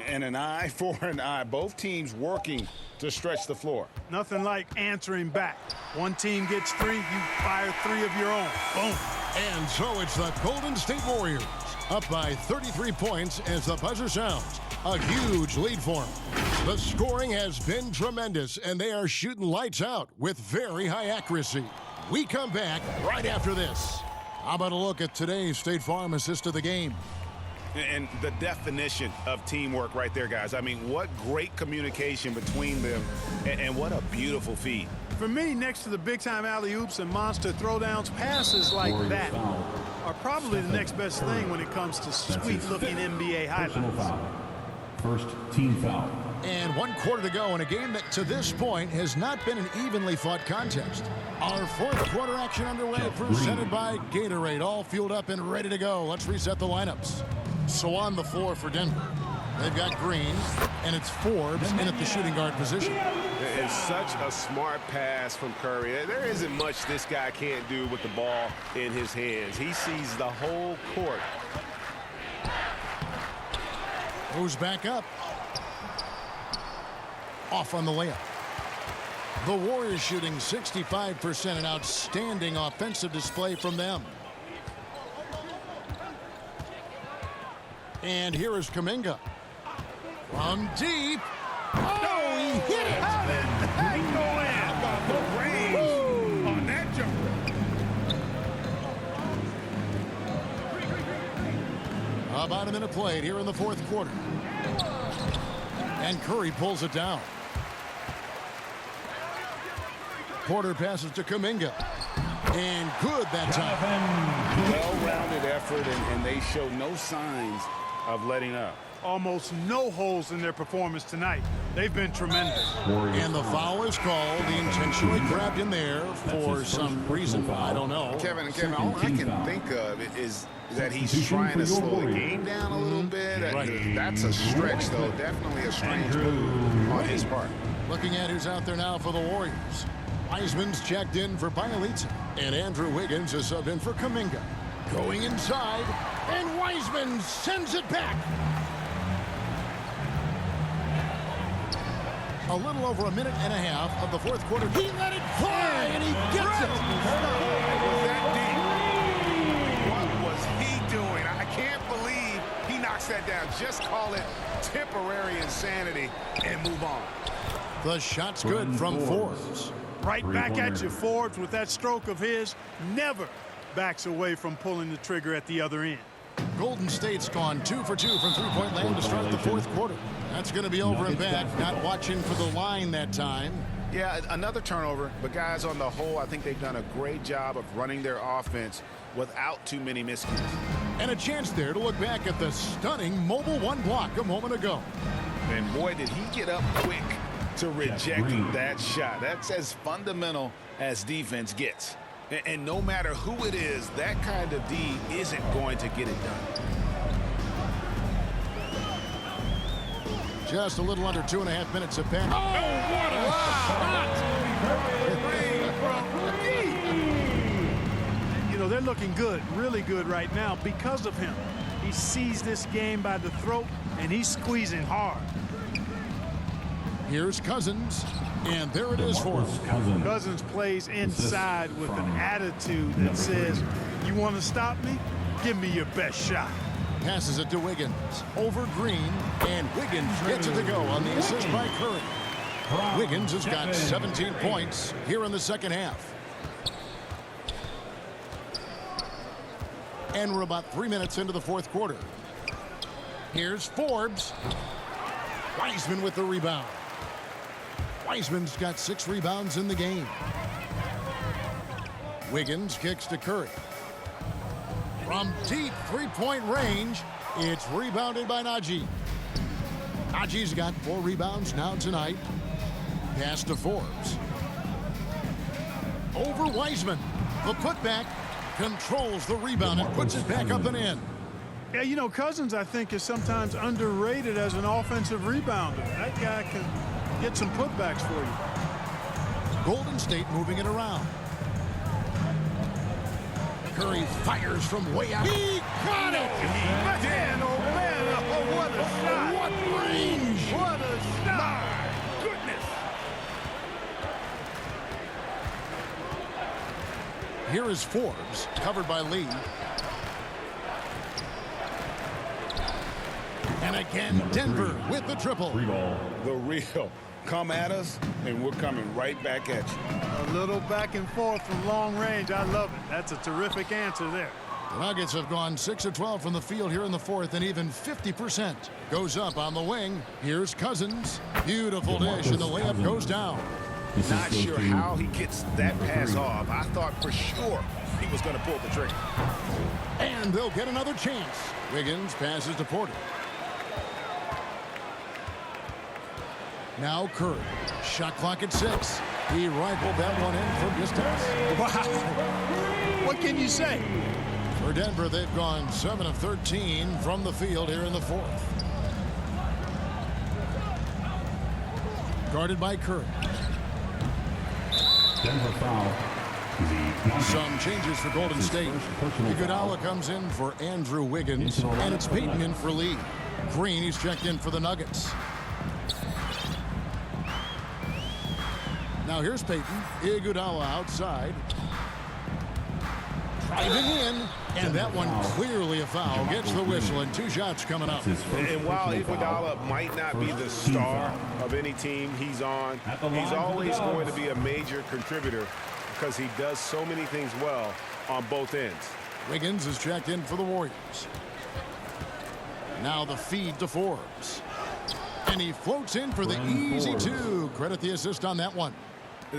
And an eye for an eye. Both teams working to stretch the floor. Nothing like answering back. One team gets 3, you fire 3 of your own. Boom. And so it's the Golden State Warriors up by 33 points as the buzzer sounds. A huge lead for them. The scoring has been tremendous, and they are shooting lights out with very high accuracy. We come back right after this. How about a look at today's State Farm assist of the game? And the definition of teamwork right there, guys. I mean, what great communication between them, and what a beautiful feed. For me, next to the big-time alley-oops and monster throwdowns, passes like that are probably the next best thing when it comes to sweet-looking NBA highlights. First team foul. And 1 quarter to go in a game that to this point has not been an evenly fought contest. Our 4th quarter action underway, presented by Gatorade, all fueled up and ready to go. Let's reset the lineups. So on the floor for Denver, they've got Green, and it's Forbes in at the shooting guard position. It's such a smart pass from Curry. There isn't much this guy can't do with the ball in his hands. He sees the whole court. Moves back up. Off on the layup. The Warriors shooting 65%, an outstanding offensive display from them. And here is Kuminga. From deep. Oh, he hit it! How about the range on that jumper? About a minute played here in the 4th quarter. And Curry pulls it down. Porter passes to Kuminga. And good that time. Well-rounded effort, and they show no signs of letting up. Almost no holes in their performance tonight. They've been tremendous. And the foul is called. He intentionally grabbed him there for some reason. I don't know. Kevin, all I can think of is that he's trying to slow the game down a little bit. That's a stretch, though. Definitely a strange move on his part. Looking at who's out there now for the Warriors. Wiseman's checked in for Bielitsa, and Andrew Wiggins is subbed in for Kuminga. Going inside, and Wiseman sends it back. A little over a minute and a half of the 4th quarter. He let it fly, and he gets it. Was that deep? What was he doing? I can't believe he knocks that down. Just call it temporary insanity and move on. The shot's good from Forbes. Right back at you, Forbes, with that stroke of his. Never backs away from pulling the trigger at the other end. Golden State's gone 2 for 2 from three-point land to start the 4th quarter. That's going to be over and back. Not watching for the line that time. Yeah, another turnover. But guys, on the whole, I think they've done a great job of running their offense without too many miscues. And a chance there to look back at the stunning mobile 1 block a moment ago. And boy, did he get up quick to rejecting that shot. That's as fundamental as defense gets. And no matter who it is, that kind of D isn't going to get it done. Just a little under 2.5 minutes of pass. Oh, what a shot! You know, they're looking good, really good right now because of him. He sees this game by the throat, and he's squeezing hard. Here's Cousins, and there it is for him. Cousins plays inside with an attitude that says, you want to stop me? Give me your best shot. Passes it to Wiggins. Over Green, and Wiggins gets it to go on the assist by Curry. Wiggins has got 17 points here in the second half. And we're about 3 minutes into the fourth quarter. Here's Forbes. Wiseman with the rebound. Wiseman's got 6 rebounds in the game. Wiggins kicks to Curry. From deep three-point range, it's rebounded by Najee. Najee's got 4 rebounds now tonight. Pass to Forbes. Over Wiseman. The putback controls the rebound and puts it back up and in. Yeah, you know, Cousins, I think, is sometimes underrated as an offensive rebounder. That guy can get some putbacks for you. Golden State moving it around. Curry fires from way out. He got it! Man, oh man, oh, what a shot! What range! What a shot! My goodness! Here is Forbes, covered by Lee. And again, Denver with the triple. The real. Come at us, and we're coming right back at you. A little back and forth from long range. I love it. That's a terrific answer there. The Nuggets have gone 6 of 12 from the field here in the fourth, and even 50% goes up on the wing. Here's Cousins. Beautiful dish, and the layup goes down. Not sure how he gets that pass off. I thought for sure he was going to pull the trigger. And they'll get another chance. Wiggins passes to Porter. Now Curry. Shot clock at 6. He rifled that one in from distance. Wow. What can you say? For Denver, they've gone 7 of 13 from the field here in the fourth. Guarded by Curry. Denver foul. Some changes for Golden State. Iguodala comes in for Andrew Wiggins, and it's Payton in for Lee. Green, he's checked in for the Nuggets. Now here's Payton. Iguodala outside. Driving in, and that one clearly a foul. Gets the whistle, and 2 shots coming up. And while Iguodala might not be the star of any team he's on, he's always going to be a major contributor because he does so many things well on both ends. Wiggins is checked in for the Warriors. Now the feed to Forbes. And he floats in for the easy 2. Credit the assist on that one.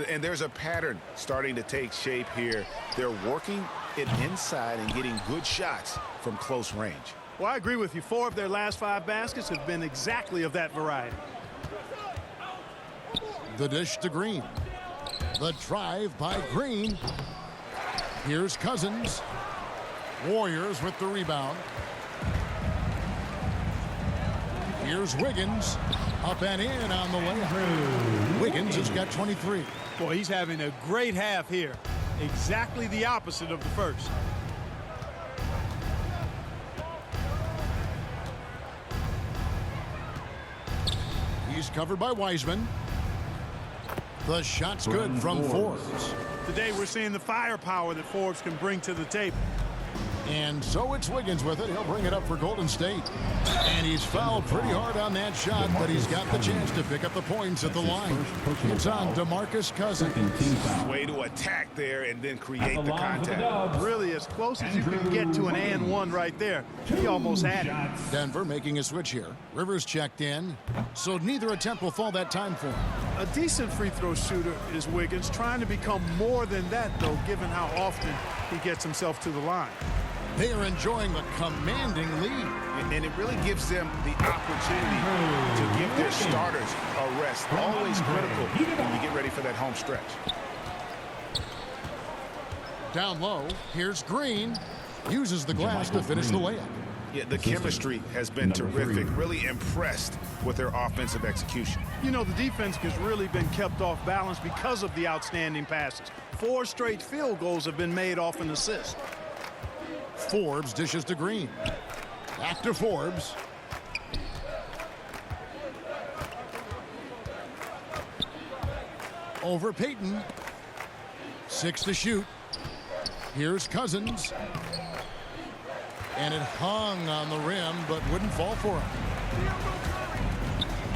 And there's a pattern starting to take shape here. They're working it inside and getting good shots from close range. Well, I agree with you. 4 of their last 5 baskets have been exactly of that variety. The dish to Green. The drive by Green. Here's Cousins. Warriors with the rebound. Here's Wiggins. Up and in on the layup. Wiggins has got 23. Boy, he's having a great half here. Exactly the opposite of the first. He's covered by Wiseman. The shot's good from Forbes. Today we're seeing the firepower that Forbes can bring to the table. And so it's Wiggins with it. He'll bring it up for Golden State. And he's fouled pretty hard on that shot, but he's got the chance to pick up the points at the line. It's on DeMarcus Cousins. Way to attack there and then create the contact. Really as close as you can get to an and one right there. He almost had it. Denver making a switch here. Rivers checked in, so neither attempt will fall that time for him. A decent free throw shooter is Wiggins, trying to become more than that, though, given how often he gets himself to the line. They are enjoying a commanding lead. And it really gives them the opportunity to give their starters a rest. Always critical when you get ready for that home stretch. Down low, here's Green. Uses the glass to finish the layup. Yeah, the chemistry has been terrific. Really impressed with their offensive execution. You know, the defense has really been kept off balance because of the outstanding passes. 4 straight field goals have been made off an assist. Forbes dishes to Green. Back to Forbes. Over Payton. 6 to shoot. Here's Cousins. And it hung on the rim, but wouldn't fall for him.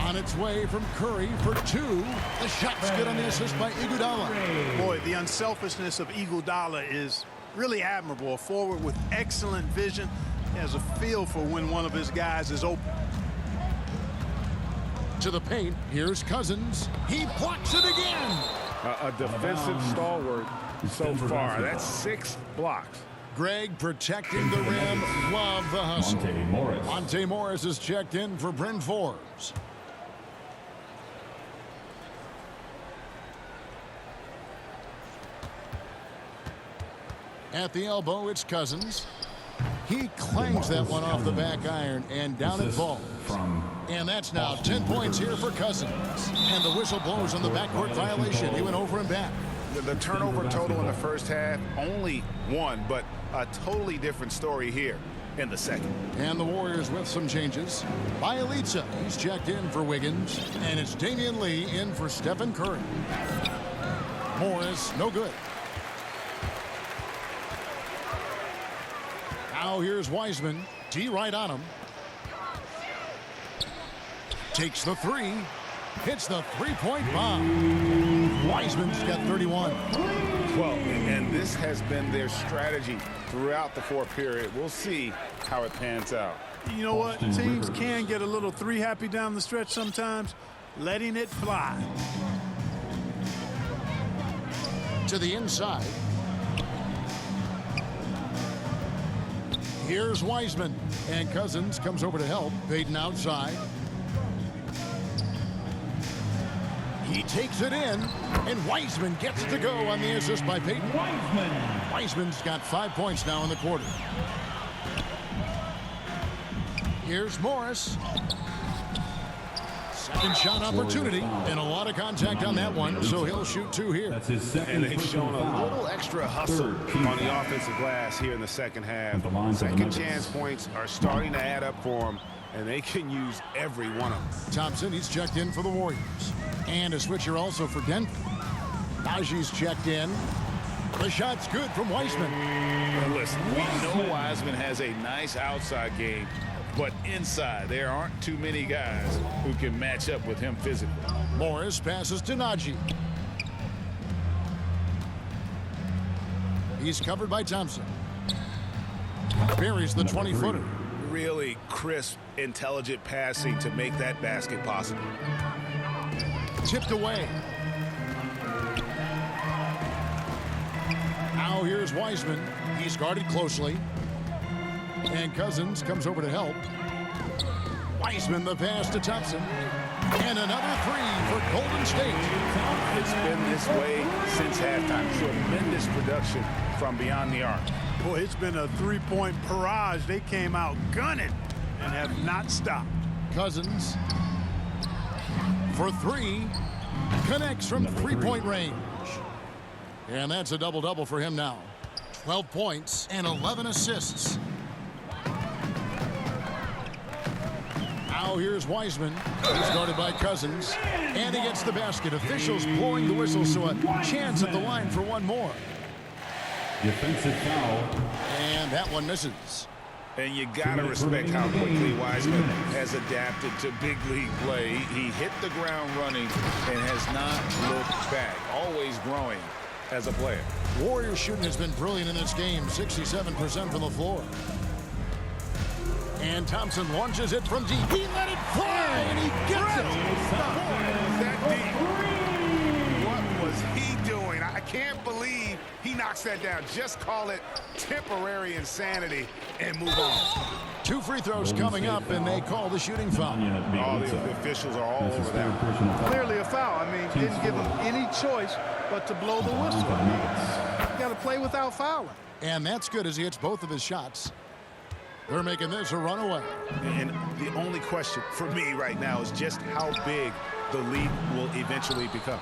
On its way from Curry for 2. The shot's good on the assist by Iguodala. Boy, the unselfishness of Iguodala is really admirable. A forward with excellent vision. He has a feel for when one of his guys is open. To the paint, here's Cousins. He blocks it again. A defensive stalwart so far. That's 6 blocks. Greg protecting the rim. Love the hustle. Monte Morris. Monte Morris is checked in for Bryn Forbes. At the elbow, it's Cousins. He clangs that one off the back iron, and down it falls. And that's now 10 points here for Cousins. And the whistle blows on the backcourt violation. He went over and back. The turnover total in the first half, only 1, but a totally different story here in the second. And the Warriors with some changes. Bielitsa, he's checked in for Wiggins. And it's Damian Lee in for Stephen Curry. Morris, no good. Now here's Wiseman. D right on him. Takes the 3. Hits the 3-point bomb. Wiseman's got 31. Well, and this has been their strategy throughout the 4th period. We'll see how it pans out. You know what? Teams can get a little 3 happy down the stretch sometimes. Letting it fly. To the inside. Here's Wiseman. And Cousins comes over to help. Payton outside. He takes it in, and Wiseman gets it to go on the assist by Payton. Wiseman's got 5 points now in the quarter. Here's Morris. Second shot opportunity, and a lot of contact on that one, so he'll shoot 2 here. That's his second. And they've shown a little extra hustle on the offensive glass here in the second half. Second chance points are starting to add up for them, and they can use every one of them. Thompson, he's checked in for the Warriors. And a switcher also for Denver. Najee's checked in. The shot's good from Wiseman. Well, listen, we know Wiseman has a nice outside game, but inside there aren't too many guys who can match up with him physically. Morris passes to Najee. He's covered by Thompson. Buries the 20-footer. Really crisp, intelligent passing to make that basket possible. Tipped away. Now here's Wiseman. He's guarded closely. And Cousins comes over to help. Wiseman the pass to Thompson. And another 3 for Golden State. It's been this way since halftime. Tremendous production from beyond the arc. Boy, it's been a 3-point barrage. They came out gunning and have not stopped. Cousins for 3. Connects from 3-point range. And that's a double-double for him now. 12 points and 11 assists. Now here's Wiseman. He's guarded by Cousins. And he gets the basket. Officials blowing the whistle, so a chance at the line for one more. Defensive foul. And that one misses. And you got to respect how quickly Wiseman has adapted to big league play. He hit the ground running and has not looked back. Always growing as a player. Warriors shooting has been brilliant in this game. 67% from the floor. And Thompson launches it from deep. He let it fly, and he gets it. That deep. What was he doing? I can't believe he knocks that down. Just call it temporary insanity and move on. 2 free throws coming up, and they call the shooting foul. All the officials are all over that. Clearly a foul. I mean, didn't give him any choice but to blow the whistle. You got to play without fouling. And that's good as he hits both of his shots. They're making this a runaway. And the only question for me right now is just how big the lead will eventually become.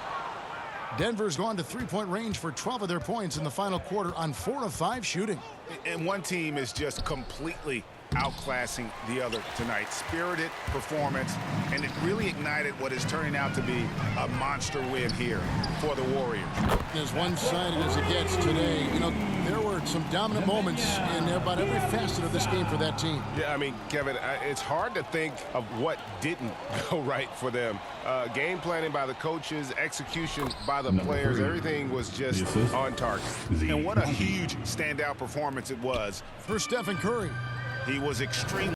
Denver's gone to three-point range for 12 of their points in the final quarter on 4 of 5 shooting. And one team is just completely outclassing the other tonight. Spirited performance, and it really ignited what is turning out to be a monster win here for the Warriors. As one-sided as it gets today, you know, there were some dominant moments in about every facet of this game for that team. Yeah, I mean, Kevin, it's hard to think of what didn't go right for them. Game planning by the coaches, execution by the players, everything was just on target. And what a huge standout performance it was for Stephen Curry. He was extremely